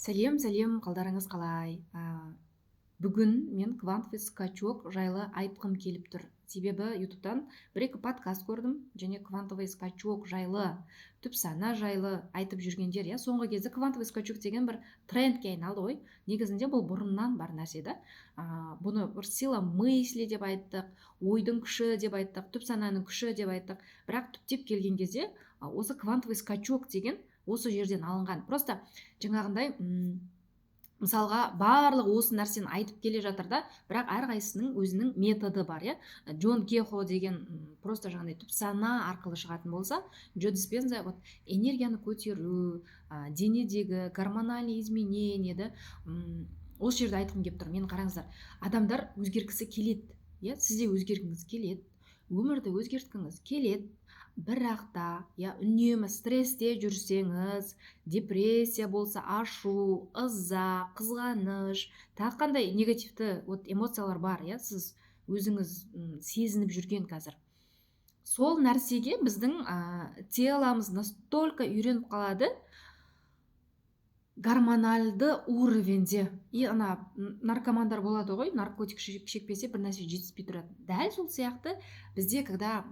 Сәлем, қалдарыңыз қалай? Бүгін мен квантовый скачок жайлы айтқым келіп тұр. Себебі ютубтан бір-екі подкаст көрдім, және квантовый скачок жайлы, түп сана жайлы айтып жүргендер, соңғы кезде квантовый скачок деген бір трендке айналды ғой. Негізінде бұл бұрыннан бар нәрсе да. Бұны бір сила мысли деп айттық, ойдың күші деп айттық, түп сананың күші деп айттық. Бірақ түптеп келген кезде осы квантовый скачок деген осы жерден алынған. Просто жаңағындай мысалға барлық осы нәрсені айтып келе жатыр да, бірақ әрқайсысының өзінің методы бар. Джон Кехо деген просто жаңағындай түп сана арқылы шығатын болса, Джо Диспенза вот энергияны көтеру, денедегі гормональный изменение да, осы жерде айтқым келіп тұр. Мен қараңыздар, адамдар өзгергісі келеді, сіз де өзгергіңіз келеді, өмірді өзгерткіңіз келеді. Бірақ та үнемі стресте жүрсеңіз, депрессия болса, ашу, ыза, қызғаныш, тағы қандай негативті эмоциялар бар, сіз өзіңіз сезініп жүрген қазір. Сол нәрсеге біздің теломыз настолько үйреніп қалады гормональды уровеньде. И наркомандар болады ғой, наркотик шекпесе бір нәрсе жетіспей тұрады. Дәл сол сияқты бізде, когда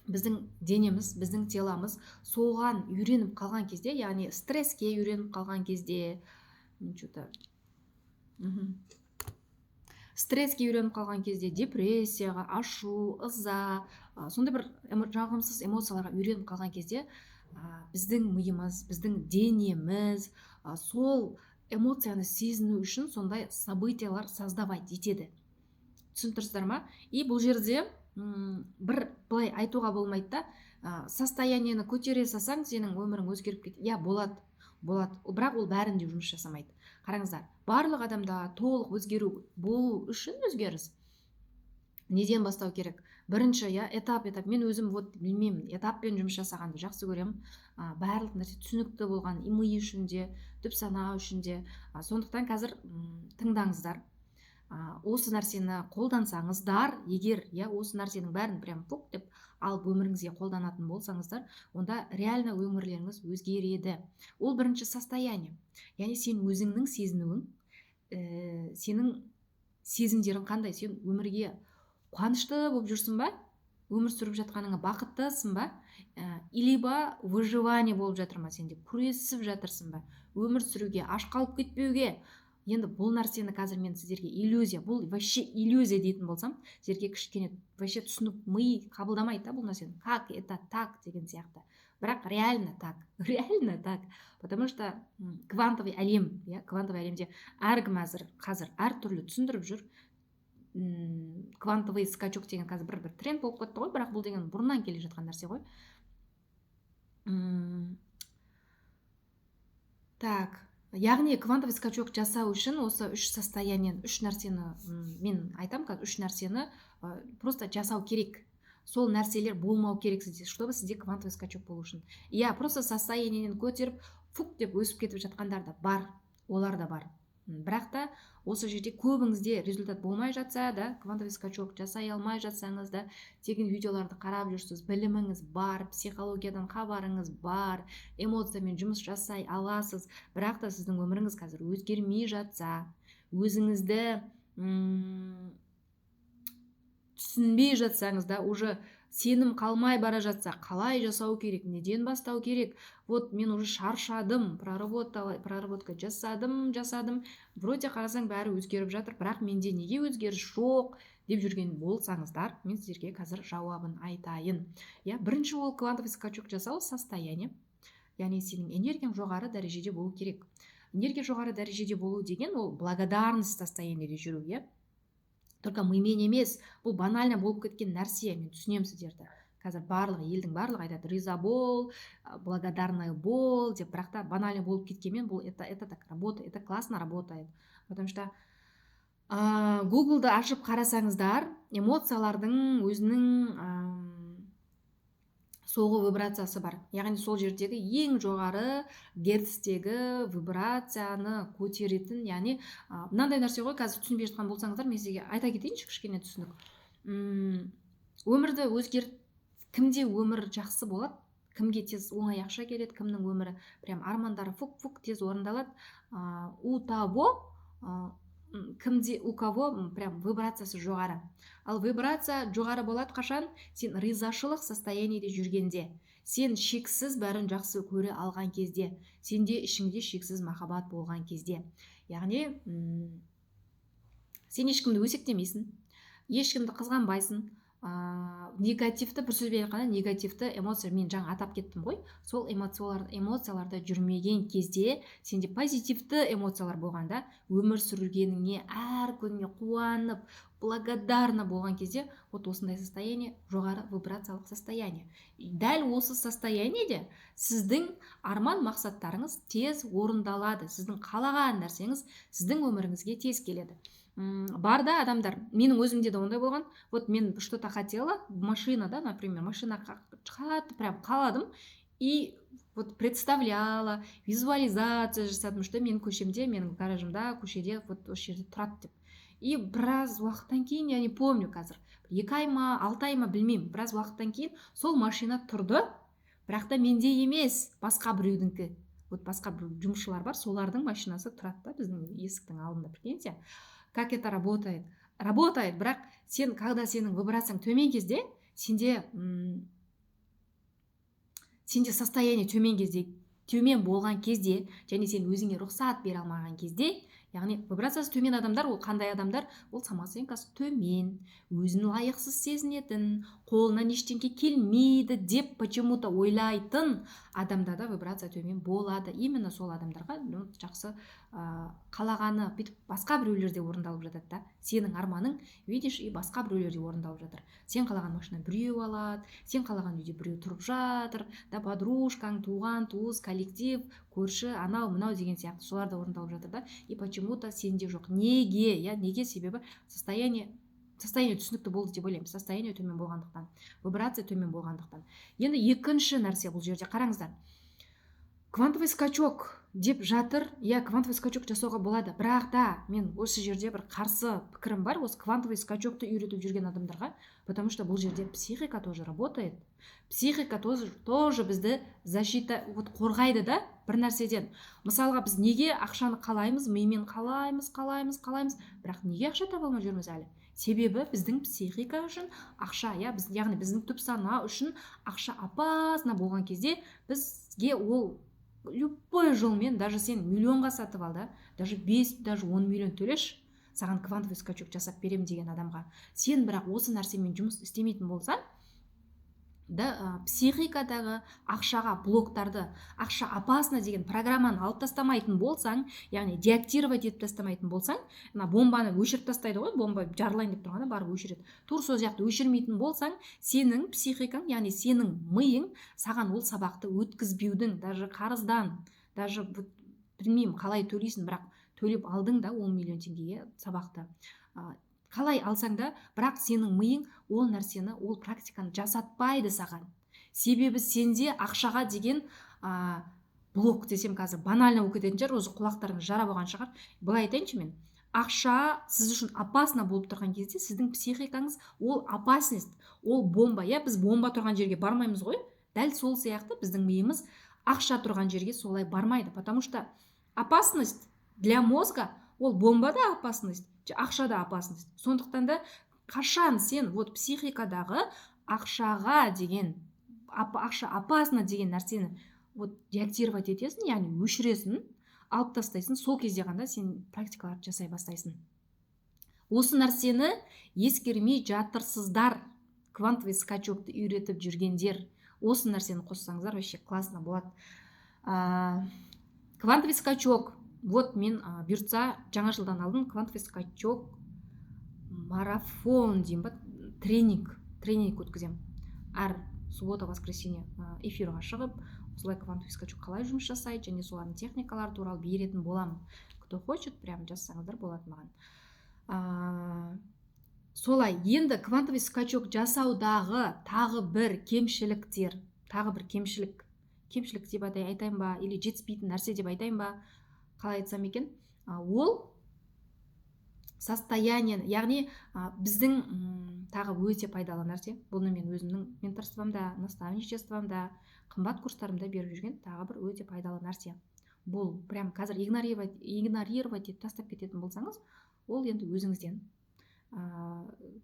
біздің денеміз, біздің теломыз соған үйреніп қалған кезде, яғни стресске үйреніп қалған кезде, стресске үйреніп қалған кезде, депрессияға, ашу, ыза, сондай бір жағымсыз эмоцияларға үйреніп қалған кезде, біздің миымыз, біздің денеміз сол эмоцияны сезіну үшін сондай событиялар создавать етеді. Түсінтірсіздер ма? И бұл жерде бір былай айтуға болмайды да, состояниені көтере салсаң, сенің өмірің өзгеріп кетеді. Болады. Бірақ ол бәрінде жұмыс жасамайды. Қараңыздар, барлық адамда толық өзгеру болу үшін өзгеріс неден бастау керек? Бірінші, этап, мен өзім білмеймін, этаппен жұмыс жасағанды жақсы көремін. Барлық нәрсе түсінікті болған, ми үшін де, түп сана үшін де. Сондықтан қазір тыңдаңыздар. Осы нәрсені қолдансаңыздар, егер осы нәрсенің бәрін прям пук деп алып өміріңізге қолданатын болсаңыздар, онда реально өмірлеріңіз өзгереді. Ол бірінші состояние. Яғни сен өзіңнің сезінуің, сенің сезімдерің қандай? Сен өмірге қуанышты болып жүрсің ба? Өмір сүріп жатқаныңа бақыттысың ба? Илиба выживание болып жатыр ма? Сенде күресіп жатырсың ба? Өмір сүруге, аш қалып кетпеуге. Енді бұл нәрсені қазір мен сіздерге иллюзия, бұл вообще иллюзия дейтін болсам, сіздерге кішкене вообще түсініп ми қабылдамайды бұл нәрсені. Как это так деген сияқты. Бірақ реально так. Потому что квантовый әлем, квантовый әлемде әркім қазір әртүрлі түсіндіріп жүр. Квантовый скачок деген қазір бір тренд болып кетті ғой, бірақ бұл деген бұрыннан келе жатқан нәрсе ғой. Так. Яғни квантовый скачок жасау үшін осы үш состояниен, үш нәрсені, мен айтам қазір, үш нәрсені просто жасау керек. Сол нәрселер болмау керек сізде, чтобы сізде квантовый скачок болу үшін. Просто состояниен көтеріп, фук деп өсіп кетіп жатқандар да бар, олар да бар. Бірақ та осы жерде көбіңізде результат болмай жатса да, квантовый скачок жасай алмай жатсаңыз да, тегін видеоларды қарап жүрсіз, біліміңіз бар, психологиядан хабарыңыз бар, эмоциямен жұмыс жасай аласыз, бірақ та сіздің өміріңіз қазір өзгермей жатса, өзіңізді түсінбей жатсаңыз да, уже сенім қалмай бара жатса, қалай жасау керек, неден бастау керек? Мен уже шаршадым, проработка жасадым. Вроде қарасаң бәрі өзгеріп жатыр, бірақ менде неге өзгеріс жоқ деп жүрген болсаңыздар, мен сіздерге қазір жауабын айтайын. Бірінші ол квантовый скачок жасау состояние. Яғни сенің энергияң жоғары дәрежеде болу керек. Энергия жоғары дәрежеде болу деген ол благодарность состояниеде жүру, Только мимен емес, бұл банально болып кеткен нәрсе, мен түсінемін сіздерді. Қазір елдің барлығы айтады, риза бол, благодарный бол деп, бірақ та банально болып кеткенмен, бұл это так работает, это классно работает. Потому что Google-ды ашып қарасаңыздар, эмоциялардың өзінің соғу вибрациясы бар. Яғни сол жердегі ең жоғары герцтегі вибрацияны көтеретін, яғни мынандай нәрсе ғой, қазір түсінбей жатқан болсаңыздар, мен сізге айта кетейінші кішкене түсінік. Өмірді кімде өмір жақсы болады? кімге тез оңай ақша келеді, кімнің өмірі прям армандары фук тез орындалады. У того, кімде у кого прям вибрациясы жоғары. Ал вибрация жоғары болады қашан? Сен ризашылық состояниеде жүргенде, сен шексіз бәрін жақсы көре алған кезде, сенде ішіңде шексіз махаббат болған кезде. Яғни сен ешкімді өсектемейсің, ешкімді қызғанбайсың, негативті, бір сөзбен айтқанда негативті эмоция, мен жаңа атап кеттім ғой, сол эмоцияларда жүрмеген кезде, сенде позитивті эмоциялар болғанда, өмір сүргеніңе әр күніне қуанып, благодарна болған кезде, вот осындай состояние жоғары вибрациялық состояние. Дәл осы состояниеде сіздің арман мақсаттарыңыз тез орындалады, сіздің қалаған нәрсеңіз сіздің өміріңізге тез келеді. Барда адамдар, менің өзімде де ондай болған, вот мен что-то хотела, машинада, например, машина қатты прям қаладым, и вот представляла, визуализация жасадым, что менің көшемде, менің гаражымда, көшеде вот осы жерде тұрады деп. И біраз уақыттан кейін, я не помню қазір, 2 ай ма, 6 ай ма білмеймін, біраз уақыттан кейін сол машина тұрды, бірақ та менде емес, басқа біреудіңкі. Вот басқа бір жұмысшылар бар, солардың машинасы тұрады да біздің есіктің алдында, прикиньте. Как это работает? Работает, бірақ сен, когда сенің вибрацияң төмен кезде, сенде состояние төмен болған кезде, және сен өзіңе рұқсат бере алмаған кезде, яғни вибрациясы төмен адамдар, ол қандай адамдар? Ол самооценкасы төмен, өзін лайықсыз сезінетін, қолынан ештеңе келмейді деп почему-то ойлайтын адамда да вибрация төмен болады. Именно сол адамдарға жақсы қалағаны бүйтіп басқа біреулерде орындалып жатады да. Сенің арманың, видишь, и басқа біреулерде орындалып жатыр. Сен қалаған машина біреу алады, сен қалаған үйде біреу тұрып жатыр, да, подружкаң, туған, туыс, коллектив, көрші, анау, мынау деген сияқты соларда орындалып жатыр да. И почему-то сенде жоқ. Неге? Неге? Себебі состояние түсінікті болды деп ойлаймын. Состояние төмен болғандықтан, вибрация төмен болғандықтан. Енді екінші нәрсе бұл жерде қараңыздар. Квантовый скачок деп жатыр. Квантовый скачок жасауға болады. Бірақ та мен осы жерде бір қарсы пікірім бар, осы квантовый скачокты үйретіп жүрген адамдарға, потому что бұл жерде психика тоже работает. Психика тоже бізді защита қорғайды да бір нәрседен. Мысалға біз неге ақшаны қалаймыз, мимен қалаймыз, бірақ неге ақша таба алмай жүрміз әлі? Себебі біздің психика үшін ақша, яғни біздің түп сана үшін ақша опасно болған кезде бізге ол любой жолмен, даже сен миллионға сатып ал да, даже 5, даже 10 миллион төлеш, саған квантовый скачок жасап берем деген адамға. Сен бірақ осы нәрсемен жұмыс істемейтін болсаң, да, психикадағы ақшаға блоктарды, ақша опасно деген программаны алып тастамайтын болсаң, яғни деактировать етіп тастамайтын болсаң, бомбаны өшіріп тастайды ғой, бомба жарылайын деп тұрғанда барып өшіреді. Тур сол жақты өшірмейтін болсаң, сенің психикаң, яғни сенің миың саған ол сабақты өткізбеудің, даже қарыздан, даже білмеймін қалай төлейсің, бірақ төлеп алдың да 10 миллион теңгеге сабақты. Қалай алсаң да, бірақ сенің миың ол нәрсені, ол практиканы жасатпайды саған. Себебі сенде ақшаға деген блок десем қазір банально болып кететін шығар, өзі құлақтарыңыз жара болған шығар. Былай айтайыншы мен, ақша сіз үшін опасно болып тұрған кезде, сіздің психикаңыз ол опасность, ол бомба. Біз бомба тұрған жерге бармаймыз ғой. Дәл сол сияқты біздің миымыз ақша тұрған жерге солай бармайды, потому что опасность для мозга ол бомба да опасность, ақша да опасность. Сондықтан да қашан сен психикадағы ақшаға деген, ақша опасно деген нәрсені деактировать етесің, яғни өшіресің, алып тастайсың, сол кезде ғана сен практикаларды жасай бастайсың. Осы нәрсені ескермей жатырсыздар, квантовый скачокты үйретіп жүргендер. Осы нәрсені қоссаңыздар, вообще классно болады. Квантовый скачок. Мен бұйыртса жаңа жылдан алдым квантовый скачок марафон деймін ба, тренинг өткізем. Әр суббота, воскресенье эфирға шығып, осылай квантовый скачок қалай жұмыс жасайды, және солардың техникалары туралы беретін боламын. Кто хочет, прям жазсаңыздар болады маған. Солай, енді квантовый скачок жасаудағы тағы бір кемшілік деп айтайын ба, или жетіспейтін нәрсе деп айтайын ба, қалай айтсам екен, ол состояние, яғни біздің тағы өте пайдалы нәрсе, бұны мен өзімнің менторствомда, наставничествомда, қымбат курстарымда беріп жүрген тағы бір өте пайдалы нәрсе. Бұл прям қазір игнорировать етіп тастап кететін болсаңыз, ол енді өзіңізден.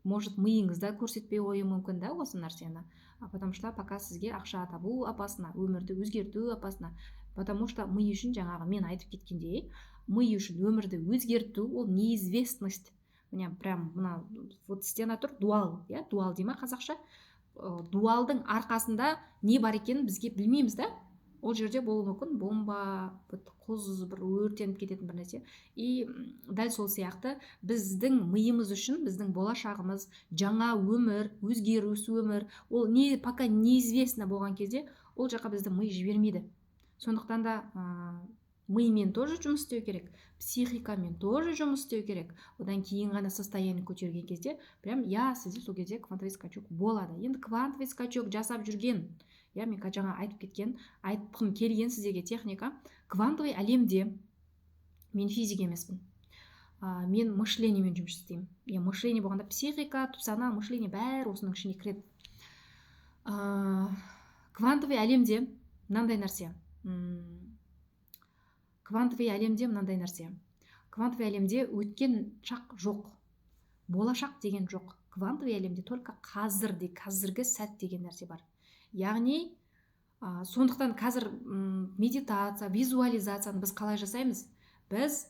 Может, миыңызда көрсетпей қоюы мүмкін да осы нәрсені, потому что пока сізге ақша табу опасно, өмірді өзгерту опасно, потому что ми үшін жаңағы мен айтып кеткендей, ми үшін өмірді өзгерту ол неизвестность. Міне прям мына вот стена тұр, дуал, иә, дуал дей ма қазақша, дуалдың арқасында не бар екенін бізге білмейміз да. Ол жерде болуы мүмкін бомба, қоз бір өртеніп кететін бір нәрсе. И дәл сол сияқты біздің миымыз үшін біздің болашағымыз, жаңа өмір, өзгеріс өмір, ол не пока неизвестно болған кезде ол жаққа бізді ми жібермейді. Сондықтан да мимен тоже жұмыс істеу керек, психикамен тоже жұмыс істеу керек. Одан кейін ғана состояние көтерген кезде прям сізде сол кезде квантовый скачок болады. Енді квантовый скачок жасап жүрген, мен жаңа айтқым келген сіздерге техника, квантовый әлемде мен физик емеспін. Мен мышлениемен жұмыс істеймін. Мышление болғанда психика, тұпсана, мышление бәрі осының ішіне кіреді. Квантовый әлемде мынандай нәрсе. Квантовый әлемде өткен шақ жоқ. Болашақ деген жоқ. Квантовый әлемде только қазіргі сәт деген нәрсе бар. Яғни, сондықтан қазір медитация, визуализацияны біз қалай жасаймыз? Біз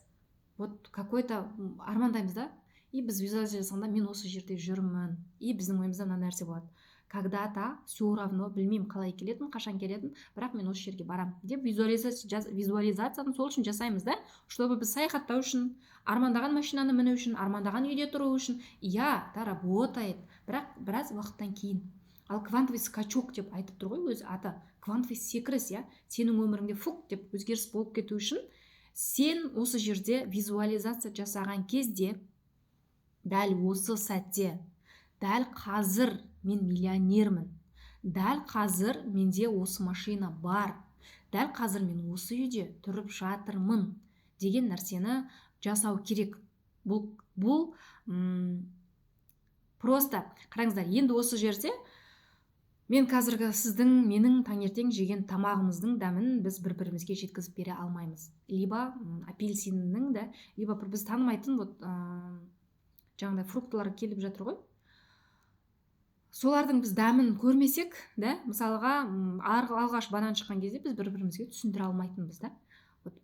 вот какой-то армандаймыз да, и біз визуализациясында мен осы жерде жүрмін, и біздің ойымызда мына нәрсе болады. Когда-то все равно, білмеймін қалай келетін, қашан келетін, бірақ мен осы жерге барам деп визуализацияны сол үшін жасаймыз да, чтобы біз саяхаттау үшін, армандаған машинаны міну үшін, армандаған үйде тұру үшін, да, работает, бірақ біраз уақыттан кейін. Ал квантовый скачок деп айтып тұр ғой өзі аты, квантовый секрет, сенің өміріңде фук деп өзгеріс болып кету үшін, сен осы жерде визуализация жасаған кезде, дәл осы сәтте, дәл қазір мен миллионермін, дәл қазір менде осы машина бар, дәл қазір мен осы үйде тұрып жатырмын деген нәрсені жасау керек. Бұл просто қараңыздар, енді осы жерде мен қазіргі менің таңертең жеген тамағымыздың дәмін біз бір-бірімізге жеткізіп бере алмаймыз. Либо апельсиннің да, либо біз танымайтын жаңағыдай фруктылар келіп жатыр ғой. Солардың біз дәмін көрмесек, мысалға алғаш банан шыққан кезде біз бір-бірімізге түсіндіре алмайтынбыз да.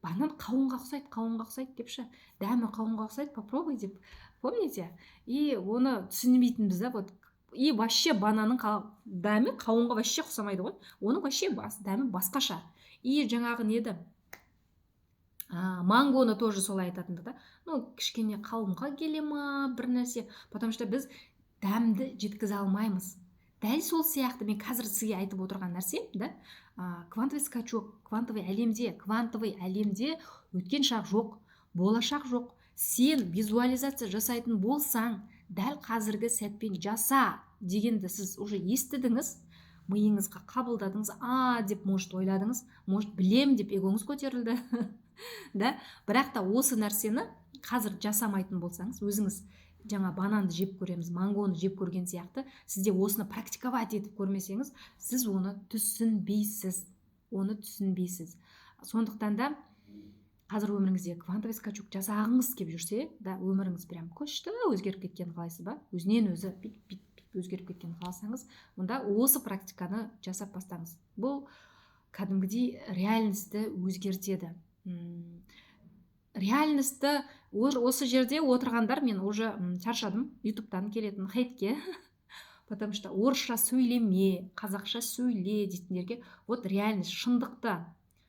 Банан қауынға ұқсайды депші, дәмі қауынға ұқсайды, попробуй деп, помните? И оны түсінбейтінбіз да, и вообще бананның дәмі қауынға вообще ұқсамайды ғой. Оның вообще дәмі басқаша. И жаңағы неді? Мангоны тоже солай айтатынды да. Кішкене қауынға келе ма бір нәрсе, потому что біз дәмді жеткізе алмаймыз. Дәл сол сияқты мен қазір сізге айтып отырған нәрсе, квантовый скачок, квантовый әлемде өткен шақ жоқ, болашақ жоқ. Сен визуализация жасайтын болсаң, дәл қазіргі сәтпен жаса дегенді сіз уже естідіңіз, миыңызға қабылдадыңыз, деп может ойладыңыз, может білем деп егоңыз көтерілді. Бірақ та осы нәрсені қазір жасамайтын болсаңыз, өзіңіз жаңа бананды жеп көреміз, мангоны жеп көрген сияқты, сізде осыны практиковать етіп көрмесеңіз, сіз оны түсінбейсіз. Сондықтан да қазір өміріңізде квантовый скачок жасағыңыз келіп жүрсе, өміріңіз прям күшті өзгеріп кеткен қалайсыз ба? Өзінен өзі өзгеріп кеткен қаласаңыз, онда осы практиканы жасап бастаңыз. Бұл кәдімгідей реальностьті өзгертеді. Реальностьті осы жерде отырғандар, мен уже шаршадым ютубтан келетін хейтке, потому что орысша сөйлеме, қазақша сөйле дейтіндерге, реальность,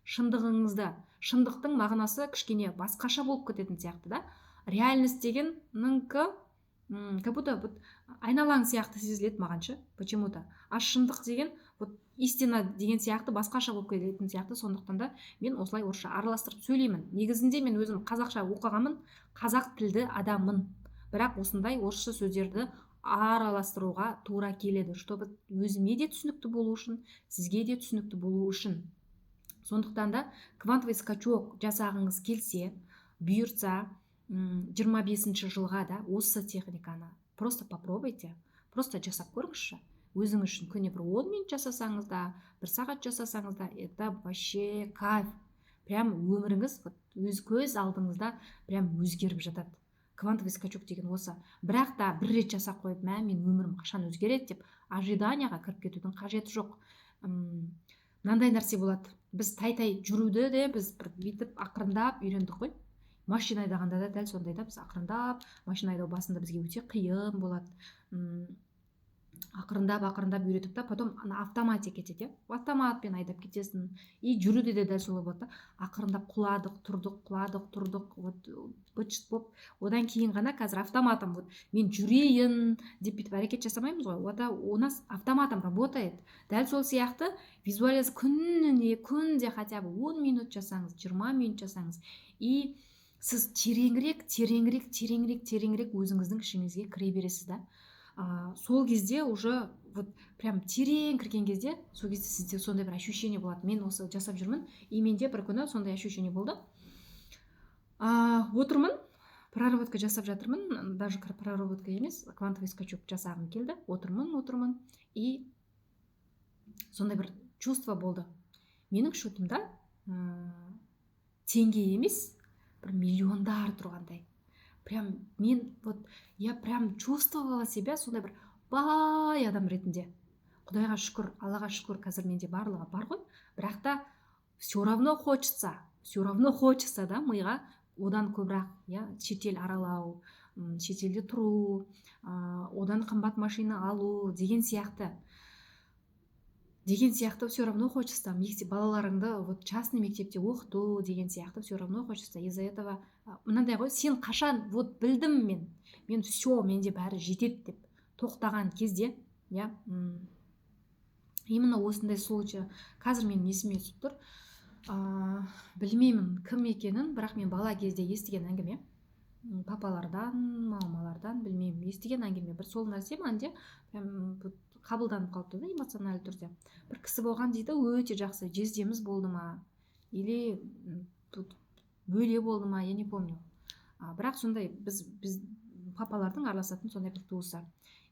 шындығыңызда, шындықтың мағынасы кішкене басқаша болып кететін сияқты да. Реальность деген как будто айналаң сияқты сезіледі мағанша, почему-то. А шындық деген, истина деген сияқты басқаша болып кететін сияқты. Сондықтан да мен осылай орысша араластырып сөйлеймін. Негізінде мен өзім қазақша оқығанмын, қазақ тілді адаммын. Бірақ осындай орысша сөздерді араластыруға тура келеді, чтобы өзіме де түсінікті болу үшін, сізге де түсінікті болу үшін. Сондықтан да квантовый скачок жасағыңыз келсе, бұйыртса, 25 жылға да осы техниканы просто попробуйте, просто жасап көріңізші. Өзіңіз үшін күніне бір 10 минут жасасаңыз да, 1 сағат жасасаңыз да, это вообще кайф. Прям өміріңіз өз көз алдыңызда прям өзгеріп жатады. Квантовый скачок деген осы. Бірақ та бір рет жасап қойып, мен өмірім қашан өзгереді деп ожиданияға кіріп кетудің қажеті жоқ. Мынандай нәрсе болады. Біз тай жүруді де біз бір бүйтіп ақырындап үйрендік қой. Машина айдағанда да дәл сондай да, біз ақырындап машина айдау басында бізге өте қиын болады. Ақырындап үйретіп та потом автоматик кетеді. Автоматпен айдап кетесің. И жүруде де дәл солай болады да. Ақырындап құладық, тұрдық, вот одан кейін ғана қазір автоматом мен жүрейін деп бүйтіп әрекет жасамаймыз ғой. У нас автоматом работает. Дәл сол сияқты күнде хотя бы 10 минут жасаңыз, 20 минут жасаңыз, и сіз тереңірек өзіңіздің ішіңізге кіре бересіз да. Сол кезде уже прям терең кірген кезде, сол кезде сізде сондай бір ощущение болады. Мен осы жасап жүрмін, и менде бір күні сондай ощущение болды. Отырмын, проработка жасап жатырмын, даже проработка емес, квантовый скачок жасағым келді. Отырмын, и сондай бір чувство болды. Менің счетымда теңге емес, бір миллиондар тұрғандай. Прям я прям чувствовала себя сондай бір бай адам ретінде. Құдайға шүкір, Аллаға шүкір, қазір менде барлығы бар ғой. Бірақ та все равно хочется да миға одан көбірек, шетел аралау, шетелде тұру, одан қымбат машина алу деген сияқты все равно хочется. Балаларыңды частный мектепте оқыту деген сияқты все равно хочется. Из-за этого мынандай ғой, сен қашан білдім мен все, менде бәрі жетеді деп тоқтаған кезде, именно осындай случай. Қазір мен есіме түсіп тұр. Білмеймін кім екенін, бірақ мен бала кезде естіген әңгіме. Папалардан, мамалардан, білмеймін, естіген әңгіме. Бір сол нәрсе менде қабылданып қалыпты да, эмоциональды түрде. Бір кісі болған дейді, өте жақсы жездеміз болды ма, или бөле болды ма, я не помню. Бірақ сондай біз папалардың араласатын сондай бір туысы.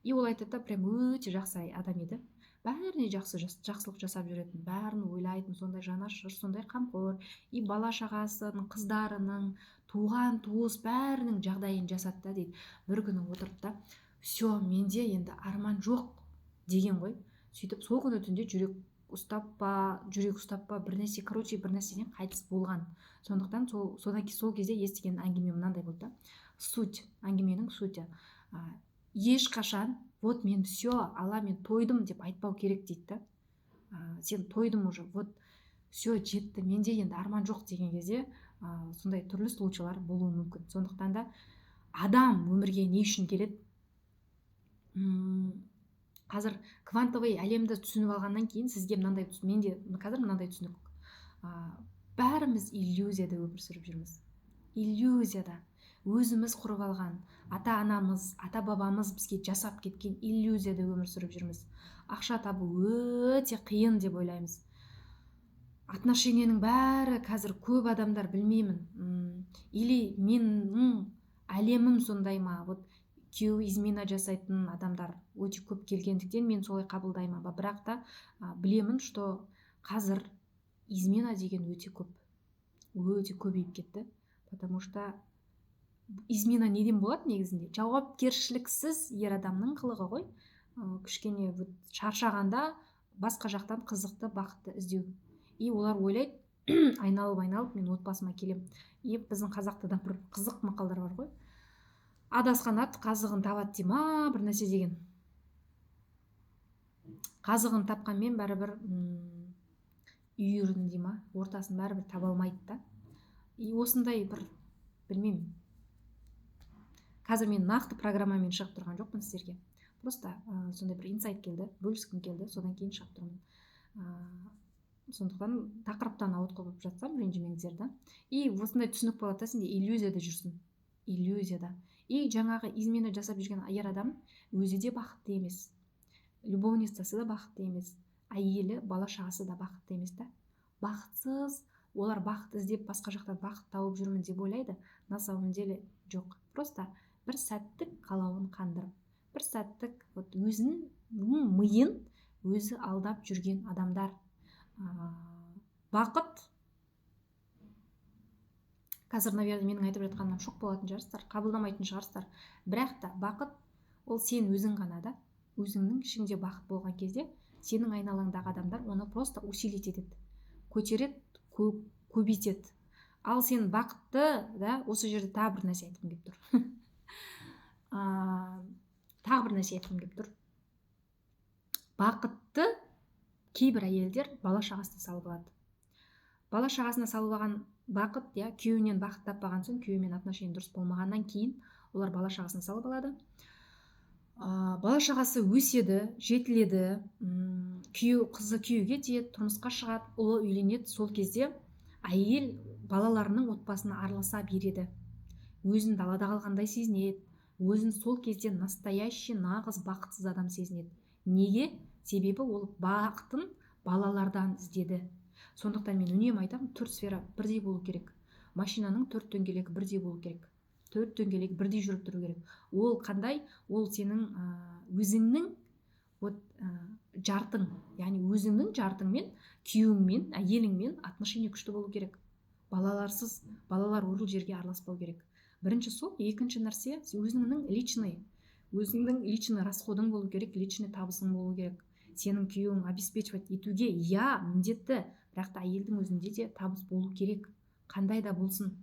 И ол айтады да, прям өте жақсы адам еді. Бәріне жақсылық жасап жүретін, бәрін ойлайтын, сондай жанашыр, сондай қамқор. И бала шағасының, қыздарының, туған туыс бәрінің жағдайын жасады да дейді. Бір күні отырып та, все, менде енді арман жоқ деген ғой. Сөйтіп сол күні түнде жүрек ұстап па, бір нәрседен қайтыс болған. Сондықтан сол кезде естіген әңгіме мынандай болды. Әңгіменің сути. Ешқашан мен все, Алла, мен тойдым деп айтпау керек дейді. Сен тойдым уже, все жетті, менде енді арман жоқ деген кезде сондай түрлі случайлар болуы мүмкін. Сондықтан да адам өмірге не үшін келеді? Қазір квантовый әлемді түсініп алғаннан кейін сізге менде қазір мынандай түсінік. Бәріміз иллюзияда өмір сүріп жүрміз. Иллюзияда. Өзіміз құрып алған, ата-анамыз, ата-бабамыз бізге жасап кеткен иллюзияда өмір сүріп жүрміз. Ақша табу өте қиын деп ойлаймыз. Отношениенің бәрі қазір көп адамдар, білмеймін, или менің әлемім сондай ма, күйеуі измена жасайтын адамдар өте көп келгендіктен мен солай қабылдаймын. Бірақ та білемін, что қазір измена деген өте көбейіп кетті. Потому что измена неден болады негізінде? Жауапкершіліксіз ер адамның қылығы ғой. Кішкене шаршағанда басқа жақтан қызықты, бақытты іздеу. И олар ойлайды, айналып мен отбасыма келем. И біздің қазақта да бір қызық мақалдар бар ғой. Адасқан ат қазығын табады дей ма, бір нәрсе деген. Қазығын тапқанмен бәрібір үйірін дей ма, ортасын бәрібір таба алмайды да. И осындай бір, білмеймін. Қазір мен нақты программамен шығып тұрған жоқпын сіздерге. Просто сондай бір инсайт келді, бөліскім келді, содан кейін шығып тұрмын. Сондықтан тақырыптан ауытқып болып жатсам, ренжімеңіздер да. И осындай түсінік болады, сенде иллюзияда жүрсің. Иллюзияда. И жаңағы измена жасап жүрген ер адам өзі де бақытты емес. Любовницасы да бақытты емес. Әйелі, бала шағасы да бақытты емес та. Бақытсыз, олар бақыт іздеп басқа жақтан бақыт тауып жүрмін деп ойлайды. На самом деле жоқ, просто бір сәттік қалауын қандырып, бір сәттік вот өзінің миын өзі алдап жүрген адамдар. Бақыт, қазір наверное менің айтып жатқанымнан шок болатын шығарсыздар, қабылдамайтын шығарсыздар, бірақ та бақыт ол сен өзің ғана да. Өзіңнің ішіңде бақыт болған кезде сенің айналаңдағы адамдар оны просто усилить етеді, көтереді, көбейтеді. Ал сен бақытты, да, осы жерде тағы бір нәрсе айтқым келіп тұр. Тағы бір нәрсе айтқым келіп тұр. Бақытты кейбір әйелдер бала шағасына салып алады. Бала шағасына салып алған бақыт, я, күйеуінен бақыт таппаған соң, күйеуімен отношение дұрыс болмағаннан кейін олар бала шағасына салып алады. Бала шағасы өседі, жетіледі, қызы күйеуге тиеді, тұрмысқа шығады, ұлы үйленеді. Сол кезде әйел балаларының отбасына араласа береді, өзін далада қалғандай сезінеді, өзін сол кезде настоящий, нағыз бақытсыз адам сезінеді. Неге? Себебі ол бақытын балалардан іздеді. Сондықтан мен үнемі айтамын, 4 сфера бірдей болу керек. Машинаның 4 дөңгелегі бірдей болу керек. 4 дөңгелек бірдей жүріп тұру керек. Ол қандай? Ол сенің өзіңнің жартың, яғни өзіңнің жартыңмен, күйеуіңмен, әйеліңмен отношение күшті болу керек. Балаларсыз, балалар ол жерге араласпау керек. Бірінші сол, екінші нәрсе өзіңнің личный расходың болу керек, личный табысың болу керек. Сенің күйеуің обеспечивать етуге, я, міндетті, бірақ та әйелдің өзінде де табыс болу керек, қандай да болсын.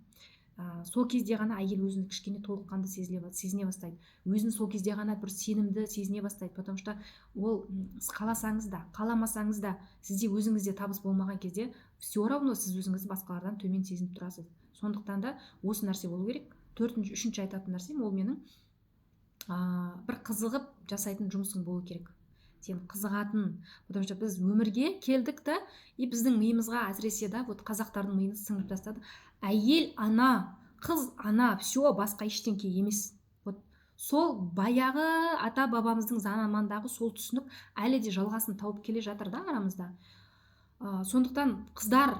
Сол кезде ғана әйел өзін кішкене толыққанды сезіне бастайды. Өзін сол кезде ғана бір сенімді сезіне бастайды. Потому что ол қаласаңыз да, қаламасаңыз да, сізде өзіңізде табыс болмаған кезде все равно сіз өзіңізді басқалардан төмен сезініп тұрасыз. Сондықтан да осы нәрсе болу керек. Үшінші айтатын нәрсем, ол менің бір қызығып жасайтын жұмысың болу керек. Сен қызығатын, потому что біз өмірге келдік та, и біздің миымызға әсіресе да, вот қазақтардың миын сіңіріп тастады. Әйел ана, қыз ана, все, басқа ештеңке емес. Вот сол баяғы ата бабамыздың заманындағы сол түсінік әлі де жалғасын тауып келе жатыр да арамызда. Сондықтан қыздар,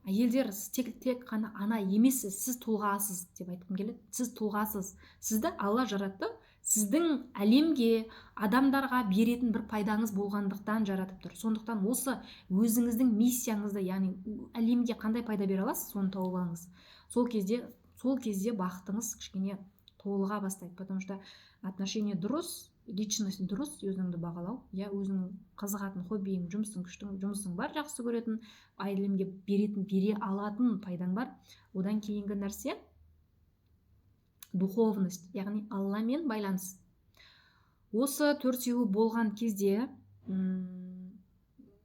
әйелдер, сіз тек қана ана емессіз, сіз тұлғасыз деп айтқым келеді. Сіз тұлғасыз. Сізді Алла жаратты. Сіздің әлемге, адамдарға беретін бір пайдаңыз болғандықтан жаратып тұр. Сондықтан осы өзіңіздің миссияңызды, яғни әлемге қандай пайда бере аласыз, соны тауып алыңыз. Сол кезде бақытыңыз кішкене толыға бастайды. Потому что отношение дұрыс, личность дұрыс, өзіңді бағалау, я, өзіңнің қызығатын хоббиің, жұмысың, күштің, жұмысың бар, жақсы көретін, әлемге бере алатын пайдаң бар. Одан кейінгі нәрсе духовность, яғни Алламен байланыс. Осы төртеуі болған кезде,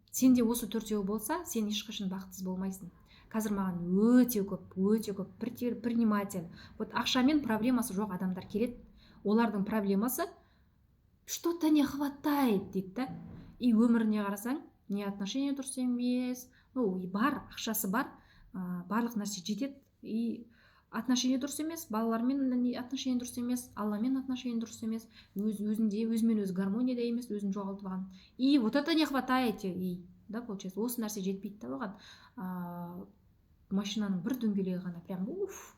сенде осы төртеуі болса, сен ешқашан бақытсыз болмайсың. Қазір маған өте көп предприниматель, вот ақшамен проблемасы жоқ адамдар келеді. Олардың проблемасы что-то не хватает дейді да. И өміріне қарасаң, не отношение дұрыс емес, бар, ақшасы бар, барлық нәрсе жетеді, и отношение дұрыс емес, балалармен отношение дұрыс емес, Алламен отношение дұрыс емес, өзімен өзі гармонияда емес, өзін жоғалтып алған. И вот это не хватает, да, получается, осы нәрсе жетпейді да оған. Машинаның бір дөңгелегі ғана прям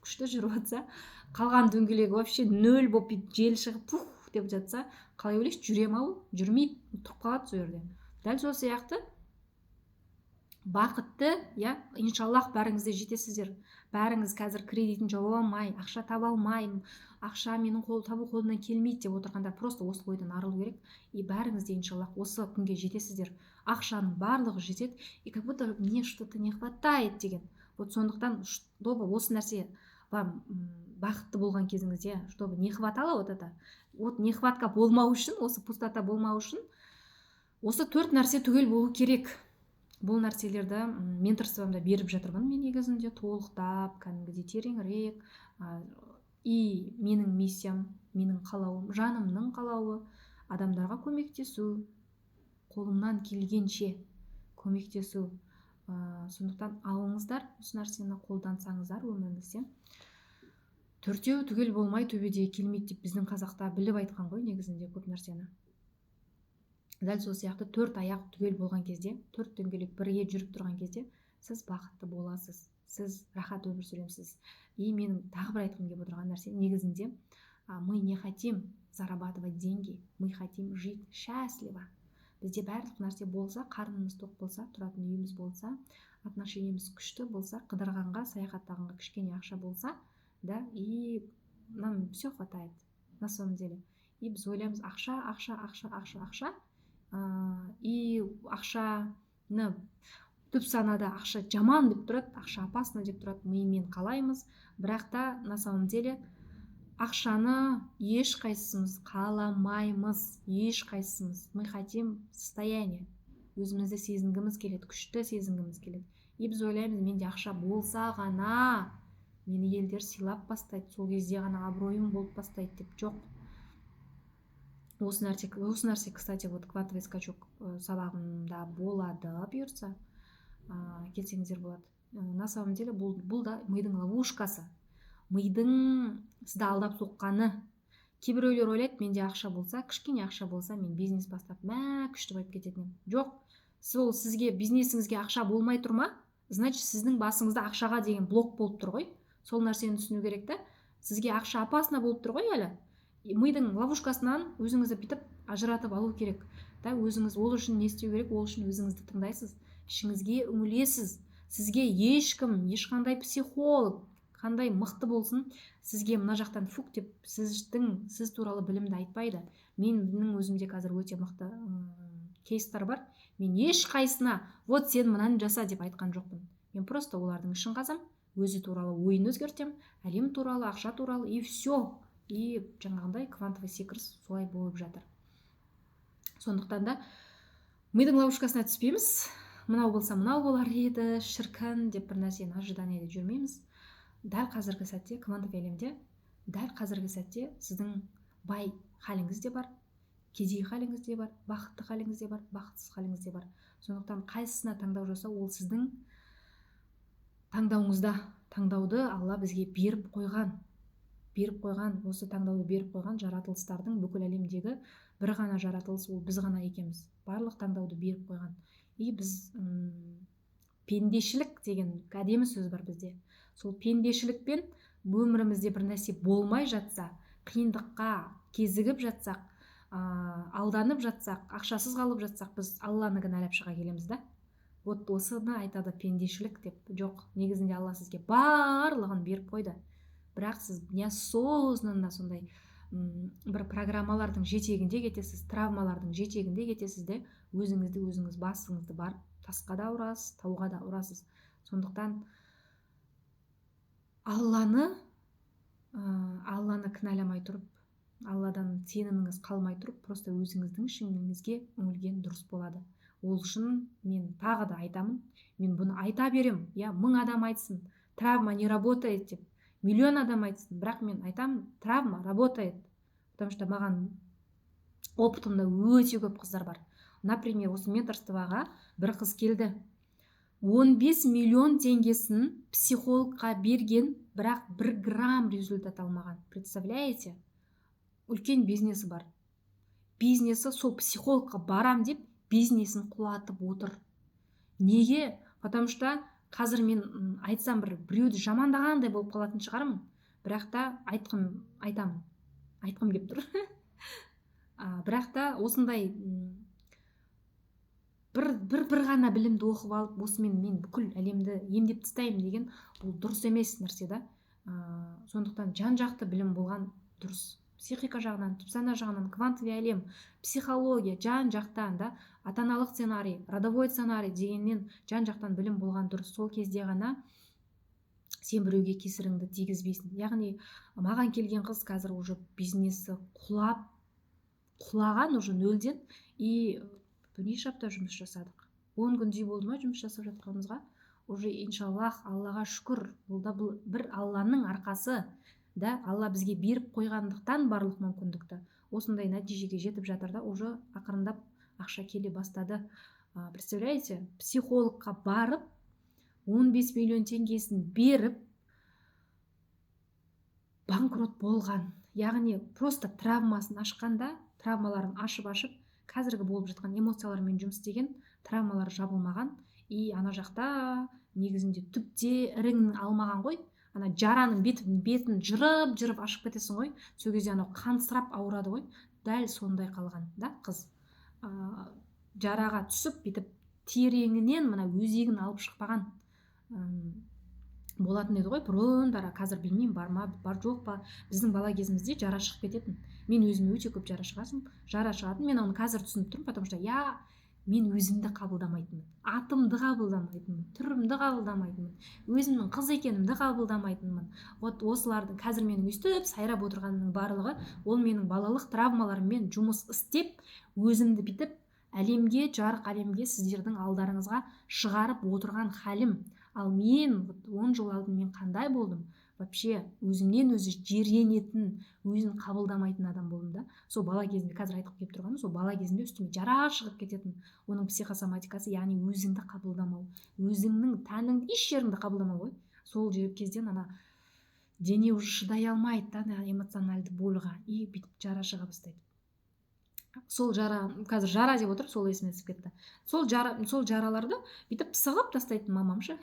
күшті жүріп жатса, қалған дөңгелегі вообще нөл болып жел шығып деп жатса, қалай ойлайсыз, жүре ма ол? Жүрмейді, тұрып қалады сол жерде. Дәл сол сияқты бақытты, я, иншаллах, бәріңіз де жетесіздер. Бәріңіз қазір кредитін жауа алмай, ақша таба алмаймын, ақша менің табу қолымнан келмейді деп отырғандар просто осы ойдан арылу керек. И бәріңіз де иншаллах осы күнге жетесіздер. Ақшаның барлығы жетеді, и как будто мне что-то не хватает деген. Вот сондықтан, чтобы осы нәрсе бақытты болған кезіңізде, чтобы не хватало вот это, вот нехватка болмау үшін, осы пустота болмау үшін, осы 4 нәрсе түгел болу керек. Бұл нәрселерді менторствомда беріп жатырмын мен негізінде, толықтап, кәдімгідей тереңірек. И менің миссиям, менің қалауым, жанымның қалауы адамдарға көмектесу, қолымнан келгенше көмектесу. Сондықтан алыңыздар, осы нәрсені қолдансаңыздар өміріңізде. Төртеу түгел болмай төбеде келмейді деп біздің қазақта біліп айтқан ғой негізінде көп нәрсені. Дәл сол сияқты 4 аяқ түгел болған кезде, 4 дөңгелек бірге жүріп тұрған кезде сіз бақытты боласыз. сіз рахат өмір сүремісіз. И менің тағы бір айтқым келіп отырған нәрсе, негізінде мы не хотим зарабатывать деньги, мы хотим жить счастливо. Бізде барлық нәрсе болса, қарнымыз тоқ болса, тұратын үйіміз болса, отношениеміз күшті болса, қыдырғанға, саяхаттағанға кішкене ақша болса, да, и нам все хватает на самом деле. И біз ойлаймыз ақша, и ақшаны түп санада ақша жаман деп тұрады, ақша опасно деп тұрады, миымен қалаймыз, бірақ та на самом деле ақшаны ешқайсымыз қаламаймыз, ешқайсымыз. Мы хотим состояние, өзімізді сезінгіміз келеді, күшті сезінгіміз келеді. И біз ойлаймыз, менде ақша болса ғана мені елдер сыйлап бастайды, сол кезде ғана абыройым болып бастайды деп. Жоқ. Осы нәрсе, кстати, вот квантовый скачок сабағында болады, бұйырса, келсеңіздер болады. На самом деле бұл да мидың ловушкасы, мидың сізді алдап соққаны. Кейбіреулер ойлайды, менде ақша болса, кішкене ақша болса, мен бизнес бастап күшті болып кететін. Жоқ, сол сізге бизнесіңізге ақша болмай тұр ма, значит сіздің басыңызда ақшаға деген блок болып тұр ғой. Сол нәрсені түсіну керек та. Сізге ақша опасно болып тұр ғой әлі. Мидың ловушкасынан өзіңізді бүйтіп ажыратып алу керек. Да, өзіңіз ол үшін не істеу керек? Ол үшін өзіңізді тыңдайсыз, ішіңізге үңілесіз. Сізге ешкім, ешқандай психолог, қандай мықты болсын, сізге мына жақтан фук деп сіз туралы білімді айтпайды. Менің өзімде қазір өте мықты кейстар бар. Мен ешқайсына вот сен мынаны жаса деп айтқан жоқпын. Мен просто олардың ішін қазам, өзі туралы ойын өзгертем, әлем туралы, ақша туралы, и все. И жаңағындай квантовый секіріс солай болып жатыр. Сондықтан да мидың ловушкасына түспейміз. Мынау болса мынау болар еді, шіркін деп бір нәрсені ожиданиеде жүрмейміз. Дәл қазіргі сәтте, квантовый әлемде, дәл қазіргі сәтте сіздің бай халіңіз де бар, кедей халіңіз де бар, бақытты халіңіз де бар, бақытсыз халіңіз де бар. Сондықтан қайсысына таңдау жасау, ол сіздің таңдауыңызда. Таңдауды Алла бізге беріп қойған, осы таңдауды беріп қойған жаратылыстардың бүкіл әлемдегі бір ғана жаратылыс, ол біз ғана екенбіз. Барлық таңдауды беріп қойған. И біз пендешілік деген әдемі сөз бар бізде. Сол пендешілікпен өмірімізде бір нәрсе болмай жатса, қиындыққа кезігіп жатсақ, алданып жатсақ, ақшасыз қалып жатсақ, біз Алланы кінәлап шыға келеміз да. Вот осыны айтады пендешілік деп. Жоқ, негізінде Алла сізге барлығын беріп қойды. Бірақ сіз неосознанно сондай бір программалардың жетегінде кетесіз, травмалардың жетегінде кетесіз де, өзіңіз басыңызды барып тасқа да ұрасыз, тауға да ұрасыз. Сондықтан Алланы кінәламай тұрып, Алладан сеніміңіз қалмай тұрып, просто өзіңіздің ішіңізге үңілген дұрыс болады. Ол үшін мен тағы да айтамын, мен бұны айта берем, 1000 адам айтсын, травма не работает деп, миллион адам айтсын, бірақ мен айтамын, травма работает. Потому что маған опытымда өте көп қыздар бар. Например, осы менторствоға бір қыз келді. 15 миллион теңгесін психологқа берген, бірақ 1 грамм результат алмаған. Представляете? Үлкен бизнесі бар. Бизнесі сол психологқа барам деп, бизнесін құлатып отыр. Неге? Потому что қазір мен айтсам біреуді жамандағандай болып қалатын шығармын, бірақ та айтқым келіп тұр. Бірақ та осындай бір ғана білімді оқып алып, осымен мен бүкіл әлемді емдеп тастаймын деген, бұл дұрыс емес нәрсе да. Сондықтан жан-жақты білім болған дұрыс. Психика жағынан, түпсана жағынан, квантовый әлем, психология, жан-жақтан да, ата-аналық сценарий, родовой сценарий дегеннен жан-жақтан білім болған дұрыс. Сол кезде ғана сен біреуге кесіріңді тигізбейсің. Яғни маған келген қыз қазір уже бизнесі құлаған уже нөлден, и неше апта жұмыс жасадық. 10 күндей болды ма жұмыс жасап жатқанымызға. Уже иншаллах, Аллаға шүкір, бұл да бір Алланың арқасы. Да, Алла бізге беріп қойғандықтан барлық мүмкіндікті осындай нәтижеге жетіп жатыр да, уже ақырындап ақша келе бастады. Представляете, психологқа барып 15 миллион теңгесін беріп банкрот болған. Яғни просто травмасын ашқанда, травмаларын ашып, қазіргі болып жатқан эмоциялармен жұмыс істеген, травмалар жабылмаған, и ана жақта негізінде түпте ірің алмаған ғой, ана жараның бетін жырып ашып кетесің ғой, сол кезде анау қансырап ауырады ғой, дәл сондай қалған да қыз. Жараға түсіп бүйтіп тереңінен мына өзегін алып шықпаған болатын еді ғой бұрындары. Қазір білмеймін бар ма бар жоқ па. Біздің бала кезімізде жара шығып кететін. Мен өзіме өте көп жара шығатын. Мен оны қазір түсініп тұрмын, потому что мен өзімді қабылдамайтынмын, атымды қабылдамайтынмын, түрімді қабылдамайтынмын, өзімнің қыз екенімді қабылдамайтынмын. Вот осылардың қазір менің өйстіп сайрап отырғанның барлығы ол менің балалық травмаларыммен жұмыс істеп, өзімді бүйтіп әлемге, жарық әлемге сіздердің алдарыңызға шығарып отырған халім. Ал мен 10 жыл алдын мен қандай болдым? Вообще өзімнен өзі жиренетін, өзін қабылдамайтын адам болдым да. Сол бала кезімде, қазір айтып келіп тұрғаным, сол бала кезімде үстіме жара шығып кететін. Оның психосоматикасы, яғни өзіңді қабылдамау, өзіңнің тәніңді еш жеріңді қабылдамау ғой. Сол кезден ана дене уже шыдай алмайды да эмоциональды больға, и бүйтіп жара шыға бастайды. Сол жара, қазір жара деп отыр, сол есіме түсіп кетті. Сол жараларды бүйтіп сығып тастайтын мамам ше.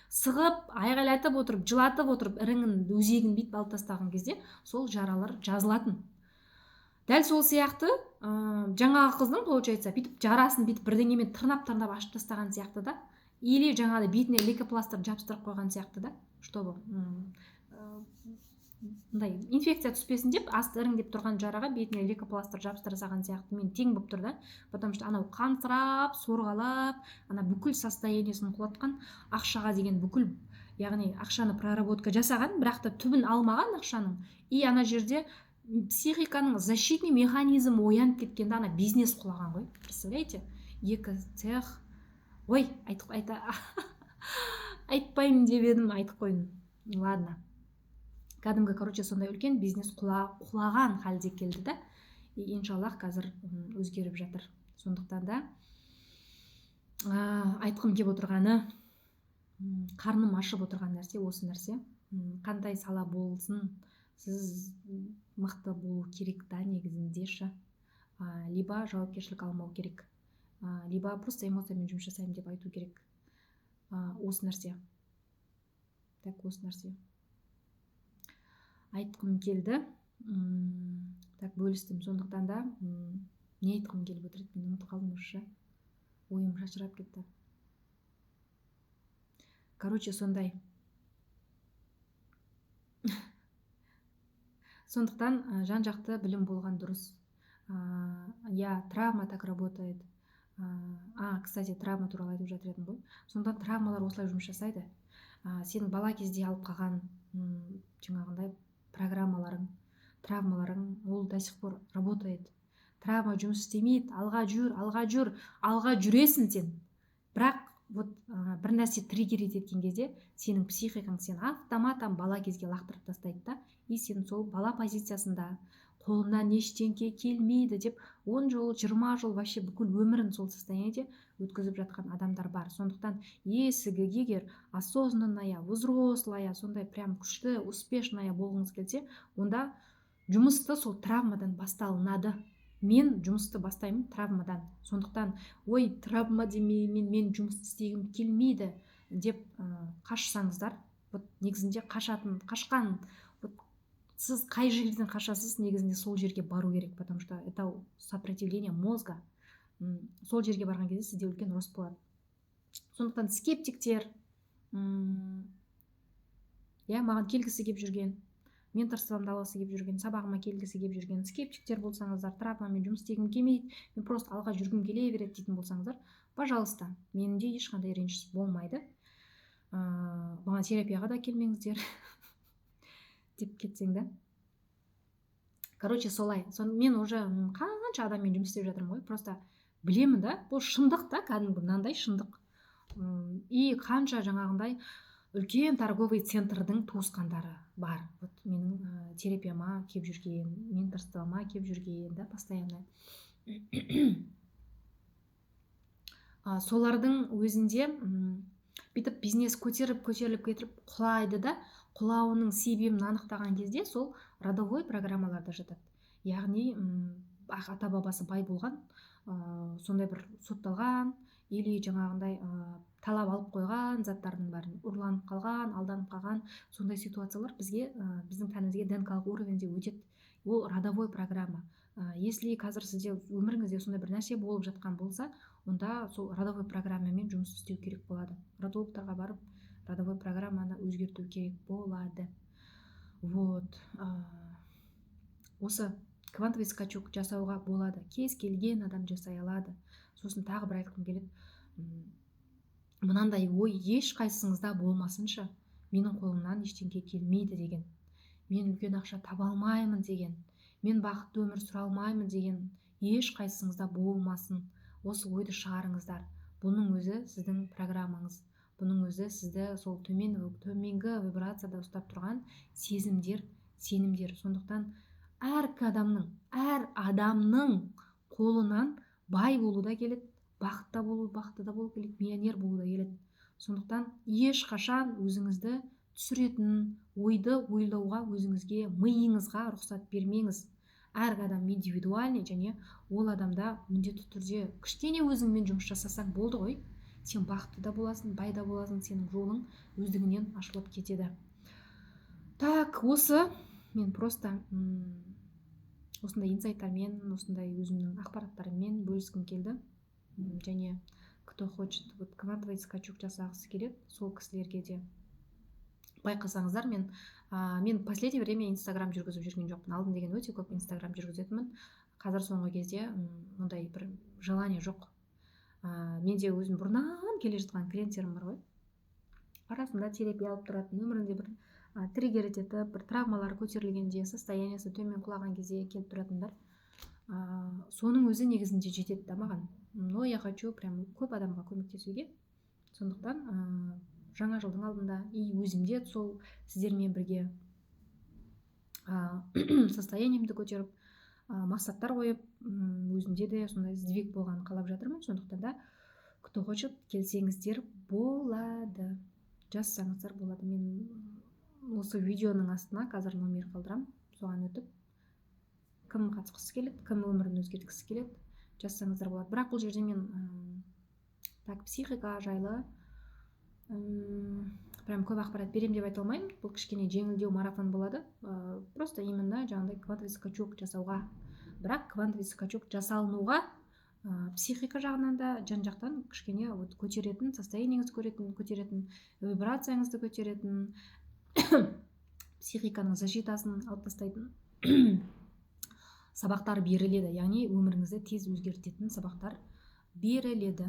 Сығып, айғайлатып отырып, жылатып отырып, іріңін, өзегін бүйтіп алып тастаған кезде сол жаралар жазылатын. Дәл сол сияқты жаңағы қыздың, получается, бүйтіп жарасын бүйтіп бірдеңемен тырнап ашып тастаған сияқты да. Или жаңағыдай бетіне лейкопластырь жабыстырып қойған сияқты да, чтобы мындай инфекция түспесін деп, асты іріңдеп тұрған жараға бетіне лейкопластырь жабыстыра салған сияқты. Мен тең болып тұр да, потому что анау қансырап, сорғалап, ана бүкіл состояниесін құлатқан, ақшаға деген бүкіл, яғни ақшаны проработка жасаған, бірақ та түбін алмаған ақшаның. И ана жерде психиканың защитный механизм оянып кеткенде ана бизнес құлаған ғой. Представляете? Екі цех. Ой, айтпаймын деп едім, айтып қойдым. Ладно. Кәдімгі, короче, сондай үлкен бизнес құлаған халде келді да. И иншаллах қазір өзгеріп жатыр. Сондықтан да айтқым келіп отырғаны, қарным ашып отырған нәрсе осы нәрсе. Қандай сала болсын, сіз мықты болу керек та негізінде ше. Либо жауапкершілік алмау керек, либо просто эмоциямен жұмыс жасаймын деп айту керек. Осы нәрсе. Так, осы нәрсе айтқым келді. Так, бөлістім. Сондықтан да не айтқым келіп отыр еді, мен ұмытып қалдым уже. Ойым шашырап кетті. Короче, сондай. Сондықтан жан-жақты білім болған дұрыс. Травма так работает. Кстати, травма туралы айтып жатыр едім ғой. Сондықтан травмалар осылай жұмыс жасайды. Сенің бала кезде алып қалған жаңағындай травмаларың, ол до сих пор работает. Травма жұмыс істемейді, алға жүресің сен. Бірақ бір нәрсе триггер еткен кезде сенің психикаң сен автоматом бала кезге лақтырып тастайды да, и сен сол бала позициясында қолымнан ештеңке келмейді деп 10 жыл, 20 жыл вообще бүкіл өмірін сол состояниеде өткізіп жатқан адамдар бар. Сондықтан есігі егер осознанная, взрослая, сондай прям күшті, успешная болғыңыз келсе, онда жұмысты сол травмадан басталынады. Мен жұмысты бастаймын травмадан. Сондықтан ой, травма демеймен мен жұмыс істегім келмейді деп қашсаңыздар, негізінде қашқан, сіз қай жерден қашасыз, негізінде сол жерге бару керек, потому что это сопротивление мозга. Сол жерге барған кезде сізде үлкен рост болады. Сондықтан скептиктер, маған келгісі келіп жүрген, менторствомды алғысы келіп жүрген, сабағыма келгісі келіп жүрген скептиктер болсаңыздар, травмамен жұмыс істегім келмейді, мен просто алға жүргім келе береді дейтін болсаңыздар, пожалуйста, менде ешқандай ренжіс болмайды. Маған терапияға да келмеңіздер деп кетсең да. Короче, солай. Мен уже қанша адаммен жұмыс істеп жатырмын ғой, просто білемін да, бұл шындық та, кәдімгі мынандай шындық. И қанша жаңағындай үлкен торговый центрдің туысқандары бар. Менің терапияма келіп жүрген, менторствома келіп жүрген да, постоянно. Солардың өзінде бүйтіп бизнес көтеріліп кетіп құлайды да, құлауының себебін анықтаған кезде сол родовой программаларда жатады. Яғни ата бабасы бай болған, сондай бір сотталған, или жаңағындай талап алып қойған заттардың бәрін, ұрланып қалған, алданып қалған сондай ситуациялар бізге біздің тәнімізге ДНК-лық уровеньде өтеді. Ол родовой программа. Если қазір сізде өміріңізде сондай бір нәрсе болып жатқан болса, онда сол родовой программамен жұмыс істеу керек болады. Родологтарға барып родовой программаны өзгерту керек болады. Вот. Осы квантовый скачок жасауға болады. Кез келген адам жасай алады. Сосын тағы бір айтқым келеді. Мынандай ой ешқайсыңызда болмасыншы. Менің қолымнан ештеңе келмейді деген. Мен үлкен ақша таба алмаймын деген. Мен бақытты өмір сүре алмаймын деген ешқайсыңызда болмасын. Осы ойды шығарыңыздар. Бұның өзі сіздің программаңыз. Бұның өзі сізді сол төменгі вибрацияда ұстап тұрған сезімдер, сенімдер. Сондықтан әр адамның қолынан бай болу да келеді, бақытты да болу келеді, миллионер болу да келеді. Сондықтан ешқашан өзіңізді түсіретін ойды ойлауға өзіңізге, миыңызға рұқсат бермеңіз. Әр адам индивидуальный, және ол адамда міндетті түрде кішкене өзіңмен жұмыс жасасаң болды ғой. Сен бақытты да боласың, бай да боласың, сенің жолың өздігінен ашылып кетеді. Так, осы мен просто осындай инсайттармен, осындай өзімнің ақпараттарыммен бөліскім келді. Және кто хочет квантовый скачок жасағысы келеді, сол кісілерге де байқасаңыздар, мен последнее время инстаграм жүргізіп жүрген жоқпын. Алдын деген өте көп инстаграм жүргізетінмін. Қазір соңғы кезде мұндай бір желание жоқ. Менде өзім бұрыннан келе жатқан клиенттерім бар ғой. Арасында терапия алып тұратын, өмірінде бір триггер ететін, бір травмалар көтерілгенде, состояниясы төмен құлаған кезде келіп тұратындар. Соның өзі негізінде жетеді да маған. Но я хочу прям көп адамға көмектесуге. Сондықтан жаңа жылдың алдында өзімде сол сіздермен бірге состояниемді көтеріп, мақсаттар қойып, өзімде де сондай сдвиг болғанын қалап жатырмын. Сондықтан да кто хочет келсеңіздер болады, жазсаңыздар болады. Мен осы видеоның астына қазір номер қалдырам, соған өтіп кім қатысқысы келеді, кім өмірін өзгерткісі келеді, жазсаңыздар болады. Бірақ бұл жерде мен психика жайлы прям көп ақпарат берем деп айта алмаймын. Бұл кішкене жеңілдеу марафон болады. Просто именно жаңағыдай квантовый скачок жасауға. Бірақ квантовый скачок жасалынуға психика жағынан да, жан-жақтан кішкене көтеретін, состояниеңізді көтеретін, вибрацияңызды көтеретін, психиканың защитасын алып тастайтын сабақтар беріледі. Яғни өміріңізді тез өзгертетін сабақтар беріледі.